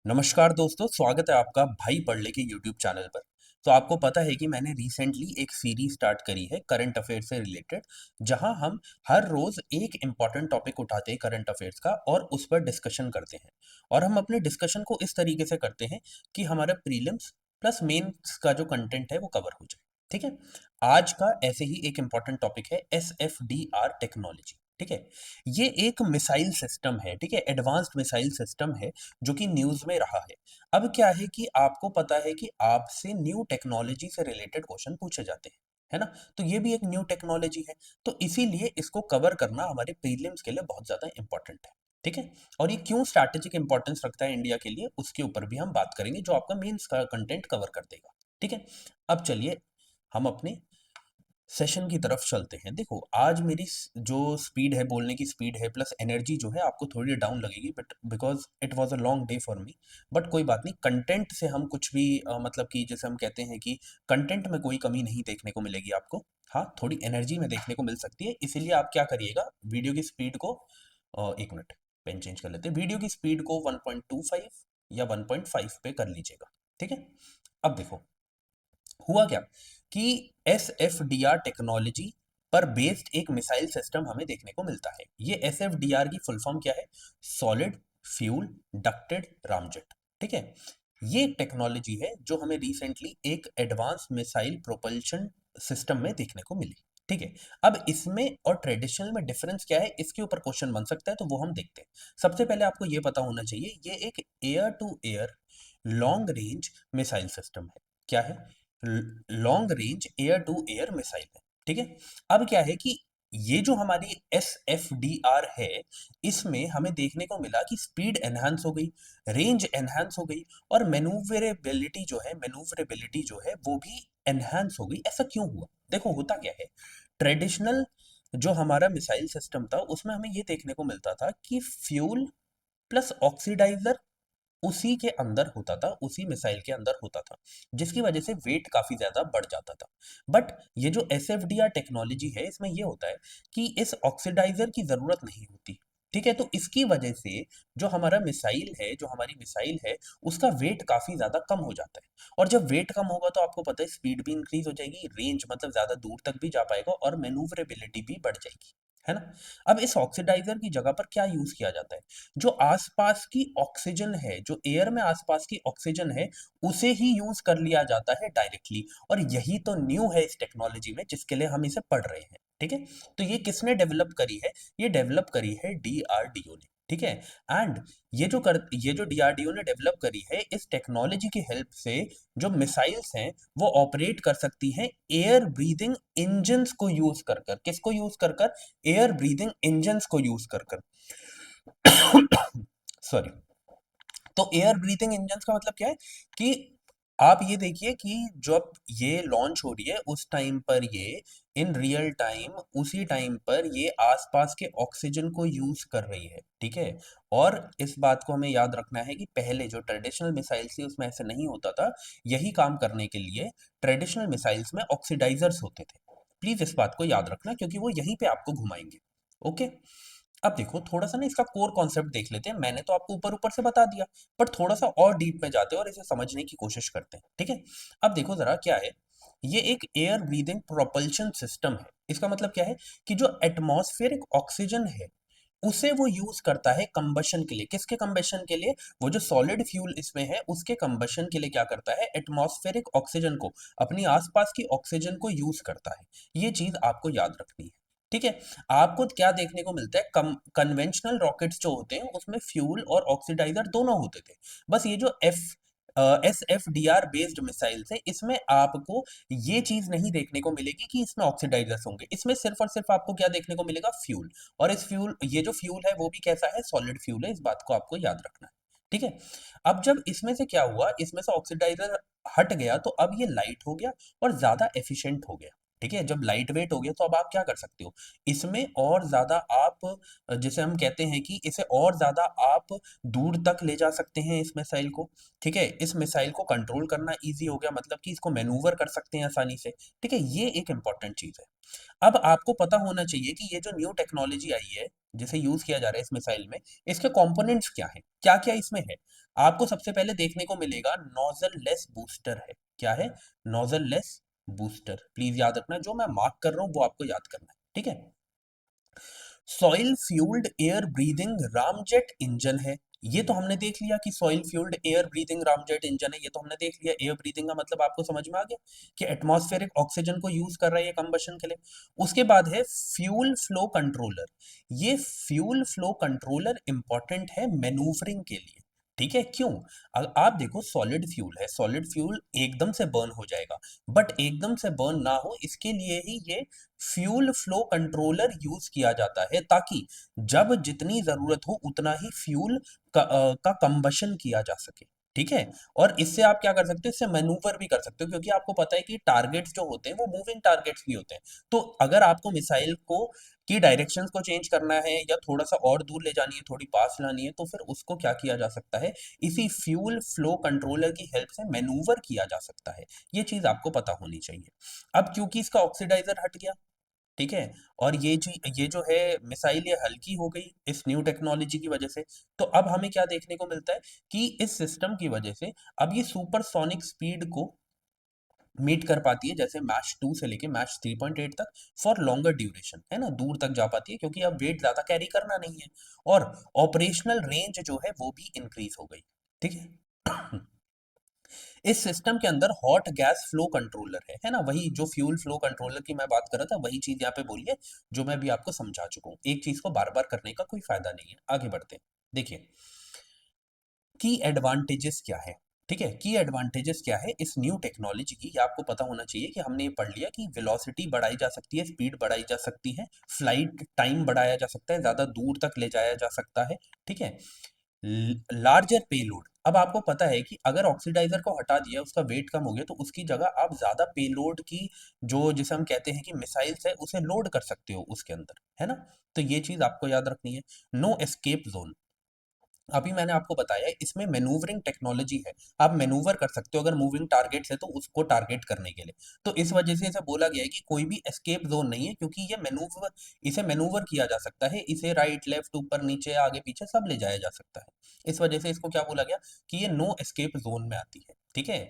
नमस्कार दोस्तों, स्वागत है आपका भाई पढ़ले के यूट्यूब चैनल पर। तो आपको पता है कि मैंने रिसेंटली एक सीरीज स्टार्ट करी है करंट अफेयर से रिलेटेड, जहां हम हर रोज एक इम्पॉर्टेंट टॉपिक उठाते हैं करंट अफेयर्स का और उस पर डिस्कशन करते हैं। और हम अपने डिस्कशन को इस तरीके से करते हैं कि हमारा प्रीलिम्स प्लस मेंस का जो कंटेंट है वो कवर हो जाए। ठीक है। आज का ऐसे ही एक इम्पॉर्टेंट टॉपिक है SFDR टेक्नोलॉजी। ठीक है। ये एक मिसाइल सिस्टम है, ठीक है, एडवांस्ड मिसाइल सिस्टम है जो कि न्यूज़ में रहा है। अब क्या है कि आपको पता है कि आपसे न्यू टेक्नोलॉजी से रिलेटेड क्वेश्चन पूछे जाते हैं, है ना? तो ये भी एक न्यू टेक्नोलॉजी है, तो इसीलिए इसको कवर करना हमारे प्रीलिम्स के लिए बहुत ज़्यादा इम्पोर्टेंट है, ठीक है? और ये क्यों स्ट्रैटेजिक इंपॉर्टेंस रखता है इंडिया के लिए, उसके ऊपर भी हम बात करेंगे, जो आपका मेंस का कंटेंट कवर कर देगा, ठीक है? अब चलिए हम अपने सेशन की तरफ चलते हैं। देखो, आज मेरी जो स्पीड है, बोलने की स्पीड है प्लस एनर्जी जो है आपको थोड़ी डाउन लगेगी, but because it was a long day for me. But कोई बात नहीं, कंटेंट से हम कुछ भी मतलब कि जैसे हम कहते हैं कि कंटेंट में कोई कमी नहीं देखने को मिलेगी आपको। हाँ, थोड़ी एनर्जी में देखने को मिल सकती है, इसीलिए आप क्या करिएगा, वीडियो की स्पीड को एक मिनट, पेन चेंज कर लेते हैं। वीडियो की स्पीड को 1.25 या 1.5 पे कर लीजिएगा, ठीक है? अब देखो, हुआ क्या कि SFDR टेक्नोलॉजी पर बेस्ड एक मिसाइल सिस्टम हमें देखने को मिलता है। ये SFDR की फुल फॉर्म क्या है? सॉलिड फ्यूल डक्टेड रामजेट, ठीक है? ये टेक्नोलॉजी है जो हमें रिसेंटली एक एडवांस मिसाइल प्रोपल्शन सिस्टम में देखने को मिली, ठीक है? अब इसमें और ट्रेडिशनल में डिफरेंस क्या है, इसके ऊपर क्वेश्चन बन सकता है, तो वो हम देखते हैं। सबसे पहले आपको ये पता होना चाहिए, ये एक air to air long range missile system है। क्या है? Long range air to air missile है, ठीक है? अब क्या है कि ये जो हमारी SFDR है, इसमें हमें देखने को मिला कि स्पीड एनहांस हो गई, रेंज एनहांस हो गई और मैन्यूवरेबिलिटी जो है वो भी एनहांस हो गई। ऐसा क्यों हुआ? देखो, होता क्या है, ट्रेडिशनल जो हमारा मिसाइल सिस्टम था उसमें हमें ये देखने को मिलता था कि फ्यूल प्लस ऑक्सीडाइजर उसी के अंदर होता था, उसी मिसाइल के अंदर होता था, जिसकी वजह से वेट काफ़ी ज़्यादा बढ़ जाता था। बट ये जो SFDR टेक्नोलॉजी है, इसमें ये होता है कि इस ऑक्सीडाइज़र की ज़रूरत नहीं होती, ठीक है? तो इसकी वजह से जो हमारा मिसाइल है, जो हमारी मिसाइल है, उसका वेट काफ़ी ज़्यादा कम हो जाता है। और जब वेट कम होगा तो आपको पता है स्पीड भी इंक्रीज़ हो जाएगी, रेंज मतलब ज़्यादा दूर तक भी जा पाएगा और मैन्यूवरेबिलिटी भी बढ़ जाएगी, है ना? अब इस ऑक्सीडाइज़र की जगह पर क्या यूज़ किया जाता है? जो आसपास की ऑक्सीजन है, जो एयर में आसपास की ऑक्सीजन है, उसे ही यूज कर लिया जाता है डायरेक्टली। और यही तो न्यू है इस टेक्नोलॉजी में, जिसके लिए हम इसे पढ़ रहे हैं, ठीक है? तो ये किसने डेवलप करी है? ये डेवलप करी है DRDO ने, ठीक है? एंड ये जो DRDO ने डेवलप करी है, इस टेक्नोलॉजी की हेल्प से जो मिसाइल्स हैं वो ऑपरेट कर सकती हैं एयर ब्रीदिंग इंजन्स को यूज कर कर। किसको यूज कर कर? एयर ब्रीदिंग इंजन्स को यूज कर कर। सॉरी। तो एयर ब्रीथिंग इंजन्स का मतलब क्या है कि आप ये देखिए कि जब ये लॉन्च हो रही है उस टाइम पर ये इन रियल टाइम उसी टाइम पर ये आसपास के ऑक्सीजन को यूज कर रही है, ठीक है? और इस बात को हमें याद रखना है कि पहले जो ट्रेडिशनल मिसाइल्स थी उसमें ऐसे नहीं होता था। यही काम करने के लिए ट्रेडिशनल मिसाइल्स में ऑक्सीडाइजर्स होते थे। प्लीज इस बात को याद रखना, क्योंकि वो यहीं पे आपको घुमाएंगे। ओके। अब देखो, थोड़ा सा ना इसका कोर कॉन्सेप्ट देख लेते हैं। मैंने तो आपको ऊपर ऊपर से बता दिया, बट थोड़ा सा और डीप में जाते हैं और इसे समझने की कोशिश करते हैं, ठीक है? अब देखो जरा क्या है, ये एक एयर ब्रीदिंग प्रोपल्शन सिस्टम है। इसका मतलब क्या है कि जो एटमॉस्फेरिक ऑक्सीजन है उसे वो यूज करता है कंबशन के लिए। किसके कंबशन के लिए? वो जो सॉलिड फ्यूल इसमें है उसके कंबशन के लिए क्या करता है, एटमॉस्फेरिक ऑक्सीजन को, अपनी आसपास की ऑक्सीजन को यूज करता है। ये चीज आपको याद रखनी है, ठीक है? आपको क्या देखने को मिलता है, कन्वेंशनल रॉकेट्स जो होते हैं उसमें फ्यूल और ऑक्सीडाइजर दोनों होते थे। बस ये जो SFDR बेस्ड मिसाइल्स है, इसमें आपको ये चीज नहीं देखने को मिलेगी कि इसमें ऑक्सीडाइजर्स होंगे। इसमें सिर्फ और सिर्फ आपको क्या देखने को मिलेगा? फ्यूल। और ये जो फ्यूल है वो भी कैसा है? सॉलिड फ्यूल है। इस बात को आपको याद रखना है, ठीक है? अब जब इसमें से क्या हुआ, इसमें से ऑक्सीडाइजर हट गया तो अब ये लाइट हो गया और ज्यादा एफिशिएंट हो गया, ठीक है? जब लाइट वेट हो गया तो अब आप क्या कर सकते हो, इसमें और ज्यादा आप जैसे हम कहते हैं कि इसे और ज्यादा आप दूर तक ले जा सकते हैं इस मिसाइल को, ठीक है? इस मिसाइल को कंट्रोल करना इजी हो गया, मतलब कि इसको मैनूवर कर सकते हैं आसानी से, ठीक है? ये एक इंपॉर्टेंट चीज है। अब आपको पता होना चाहिए कि ये जो न्यू टेक्नोलॉजी आई है जिसे यूज किया जा रहा है इस मिसाइल में, इसके कंपोनेंट्स क्या हैं? क्या क्या इसमें है? आपको सबसे पहले देखने को मिलेगा नोजल लेस बूस्टर है। क्या है? Nozzle less booster. प्लीज याद रखना, जो मैं मार्क कर रहा हूं वो आपको याद करना है, ठीक है? Soil fuelled air breathing ramjet engine है। ये तो हमने देख लिया कि soil fuelled air breathing ramjet engine है, ये तो हमने देख लिया। एयर ब्रीदिंग का मतलब आपको समझ में आ गया कि एटमॉस्फेरिक ऑक्सीजन को यूज कर रहा है ये कंबशन के लिए। उसके बाद है फ्यूल फ्लो कंट्रोलर। ये फ्यूल फ्लो कंट्रोलर इंपॉर्टेंट है मैन्यूवरिंग के लिए, ठीक है? क्यों? आप देखो, सॉलिड फ्यूल है, सॉलिड फ्यूल एकदम से बर्न हो जाएगा, बट एकदम से बर्न ना हो इसके लिए ही ये फ्यूल फ्लो कंट्रोलर यूज किया जाता है, ताकि जब जितनी जरूरत हो उतना ही फ्यूल का कंबशन किया जा सके, ठीक है? और इससे आप क्या कर सकते हो, इससे मैनूवर भी कर सकते हो, क्योंकि आपको पता है कि टारगेट्स जो होते हैं वो मूविंग टारगेट्स भी होते हैं। तो अगर आपको मिसाइल को की डायरेक्शंस को चेंज करना है या थोड़ा सा और दूर ले जानी है, थोड़ी पास लानी है, तो फिर उसको क्या किया जा सकता है, इसी फ्यूल फ्लो कंट्रोलर की हेल्प से मैनूवर किया जा सकता है। ये चीज आपको पता होनी चाहिए। अब क्योंकि इसका ऑक्सीडाइजर हट गया, ठीक है, और ये जो है मिसाइल ये हल्की हो गई इस न्यू टेक्नोलॉजी की वजह से, तो अब हमें क्या देखने को मिलता है कि इस सिस्टम की वजह से अब ये सुपरसोनिक स्पीड को मीट कर पाती है, जैसे मैच 2 से लेके मैच 3.8 तक, फॉर लॉन्गर ड्यूरेशन, है ना, दूर तक जा पाती है, क्योंकि अब वेट ज्यादा कैरी करना नहीं है। और ऑपरेशनल रेंज जो है वो भी इंक्रीज हो गई, ठीक है? इस सिस्टम के अंदर हॉट गैस फ्लो कंट्रोलर है ना, वही जो फ्यूल फ्लो कंट्रोलर की मैं बात कर रहा था, वही चीज यहाँ पे बोलिए जो मैं भी आपको समझा चुका हूँ। एक चीज को बार बार करने का कोई फायदा नहीं है। आगे बढ़ते हैं। देखिए, की एडवांटेजेस क्या है, ठीक है? की एडवांटेजेस क्या है इस न्यू टेक्नोलॉजी की, ये आपको पता होना चाहिए कि हमने ये पढ़ लिया कि वेलोसिटी बढ़ाई जा सकती है, स्पीड बढ़ाई जा सकती है, फ्लाइट टाइम बढ़ाया जा सकता है, ज्यादा दूर तक ले जाया जा सकता है, ठीक है? Larger payload. अब आपको पता है कि अगर ऑक्सीडाइजर को हटा दिया, उसका वेट कम हो गया, तो उसकी जगह आप ज्यादा पेलोड की, जो जिसे हम कहते हैं कि मिसाइल्स है, उसे लोड कर सकते हो उसके अंदर, है ना? तो ये चीज आपको याद रखनी है। No escape zone. अभी मैंने आपको बताया इसमें मैनूवरिंग टेक्नोलॉजी है। आप मैनूवर कर सकते हो अगर मूविंग टारगेट्स है तो उसको टारगेट करने के लिए। तो इस वजह से इसे बोला गया है कि कोई भी एस्केप जोन नहीं है, क्योंकि ये मैनूवर, इसे मैनूवर किया जा सकता है, इसे राइट लेफ्ट ऊपर नीचे आगे पीछे सब ले जाया जा सकता है। इस वजह से इसको क्या बोला गया कि ये नो एस्केप जोन में आती है, ठीक है?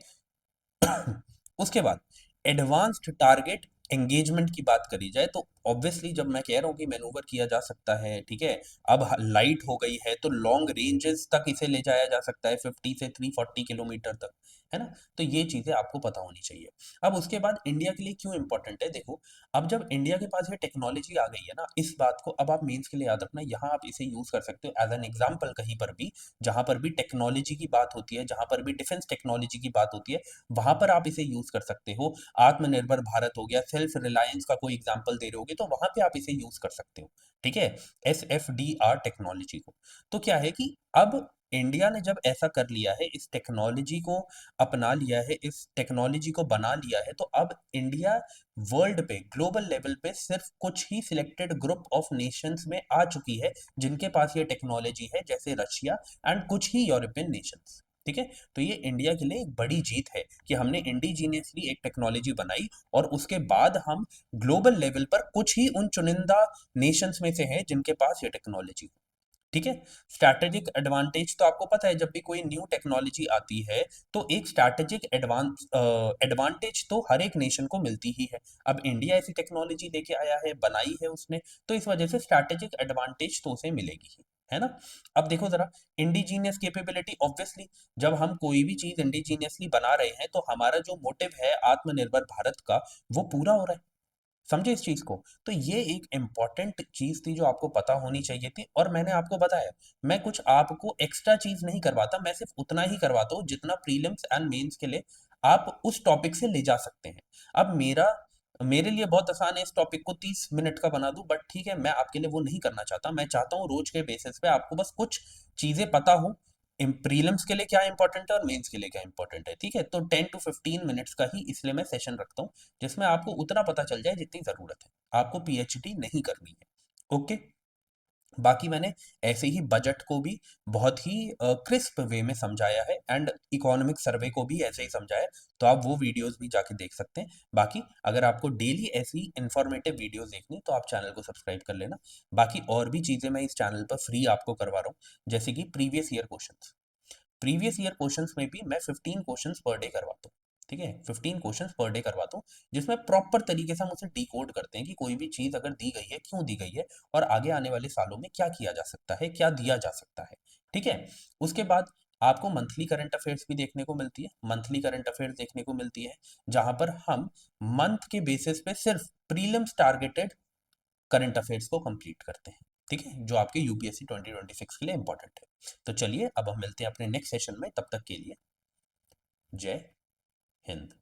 उसके बाद एडवांस्ड टारगेट एंगेजमेंट की बात करी जाए, तो ऑब्वियसली जब मैं कह रहा हूँ कि मैनूवर किया जा सकता है, ठीक है, अब लाइट हो गई है तो लॉन्ग रेंजेस तक इसे ले जाया जा सकता है, 50 से 340 किलोमीटर तक, है ना? तो ये चीजें आपको पता होनी चाहिए। अब उसके बाद इंडिया के लिए क्यों इंपॉर्टेंट है, देखो, अब जब इंडिया के पास ये टेक्नोलॉजी आ गई है ना, इस बात को अब आप मेंस के लिए याद रखना, यहाँ आप इसे यूज कर सकते हो एज एन एग्जाम्पल, कहीं पर भी जहां पर भी टेक्नोलॉजी की बात होती है, जहां पर भी डिफेंस टेक्नोलॉजी की बात होती है, वहां पर आप इसे यूज कर सकते हो। आत्मनिर्भर भारत हो गया, सेल्फ रिलायंस का कोई एग्जांपल दे रहे होगे तो वहां पे आप इसे यूज कर सकते हो, ठीक है? SFDR टेक्नोलॉजी को। तो क्या है कि अब इंडिया ने जब ऐसा कर लिया है, इस टेक्नोलॉजी को अपना लिया है, इस टेक्नोलॉजी को बना लिया है, तो अब इंडिया वर्ल्ड पे, ग्लोबल लेवल पे सिर्फ कुछ ही सिलेक्टेड ग्रुप ऑफ नेशंस में आ चुकी है जिनके पास ये टेक्नोलॉजी है, जैसे रशिया एंड कुछ ही यूरोपियन नेशंस, ठीक है? तो ये इंडिया के लिए एक बड़ी जीत है कि हमने इंडिजीनियसली एक टेक्नोलॉजी बनाई, और उसके बाद हम ग्लोबल लेवल पर कुछ ही उन चुनिंदा नेशंस में से हैं जिनके पास ये टेक्नोलॉजी, ठीक है? स्ट्रैटेजिक एडवांटेज तो आपको पता है, जब भी कोई न्यू टेक्नोलॉजी आती है तो एक स्ट्रैटेजिक एडवांटेज तो हर एक नेशन को मिलती ही है। अब इंडिया ऐसी टेक्नोलॉजी लेके आया है, बनाई है उसने, तो इस वजह से स्ट्रैटेजिक एडवांटेज तो उसे मिलेगी ही, है ना? अब देखो जरा, इंडिजीनियस कैपेबिलिटी, ऑब्वियसली जब हम कोई भी चीज इंडिजीनियसली बना रहे हैं तो हमारा जो मोटिव है आत्मनिर्भर भारत का, वो पूरा हो रहा है। समझे इस चीज को? तो ये एक इंपॉर्टेंट चीज थी जो आपको पता होनी चाहिए थी, और मैंने आपको बताया, मैं कुछ आपको एक्स्ट्रा चीज नहीं करवाता, मैं सिर्फ उतना ही करवाता हूँ जितना प्रीलिम्स एंड मेंस के लिए आप उस टॉपिक से ले जा सकते हैं। अब मेरे लिए बहुत आसान है इस टॉपिक को 30 मिनट का बना दूं, बट ठीक है, मैं आपके लिए वो नहीं करना चाहता। मैं चाहता हूँ रोज के बेसिस पे आपको बस कुछ चीजें पता हो, प्रीलिम्स के लिए क्या इंपॉर्टेंट है और मेंस के लिए क्या इंपॉर्टेंट है, ठीक है? तो 10 to 15 मिनट्स का ही इसलिए मैं सेशन रखता हूँ, जिसमें आपको उतना पता चल जाए जितनी जरूरत है। आपको PhD नहीं करनी है, ओके? बाकी मैंने ऐसे ही बजट को भी बहुत ही क्रिस्प वे में समझाया है एंड इकोनॉमिक सर्वे को भी ऐसे ही समझाया है, तो आप वो वीडियोस भी जाके देख सकते हैं। बाकी अगर आपको डेली ऐसी इंफॉर्मेटिव वीडियोस देखनी तो आप चैनल को सब्सक्राइब कर लेना। बाकी और भी चीज़ें मैं इस चैनल पर फ्री आपको करवा रहा हूँ, जैसे कि प्रीवियस ईयर क्वेश्चंस में भी मैं 15 क्वेश्चंस पर डे करवाता हूँ। ठीक है, 15 क्वेश्चंस पर डे करवाता हूँ, जिसमें प्रॉपर तरीके से हम उसे डिकोड करते हैं कि कोई भी चीज़ अगर दी गई है, क्यों दी गई है, और आगे आने वाले सालों में क्या किया जा सकता है, क्या दिया जा सकता है। ठीक है, उसके बाद आपको मंथली करंट अफेयर्स भी देखने को मिलती है, मंथली करंट अफेयर्स देखने को मिलती है, जहां पर हम मंथ के बेसिस पे सिर्फ प्रीलिम्स टारगेटेड करंट अफेयर्स को कंप्लीट करते हैं। ठीक है, जो आपके यूपीएससी 2026 के लिए इंपॉर्टेंट है। तो चलिए अब हम मिलते हैं अपने नेक्स्ट सेशन में, तब तक के लिए जय हिंद।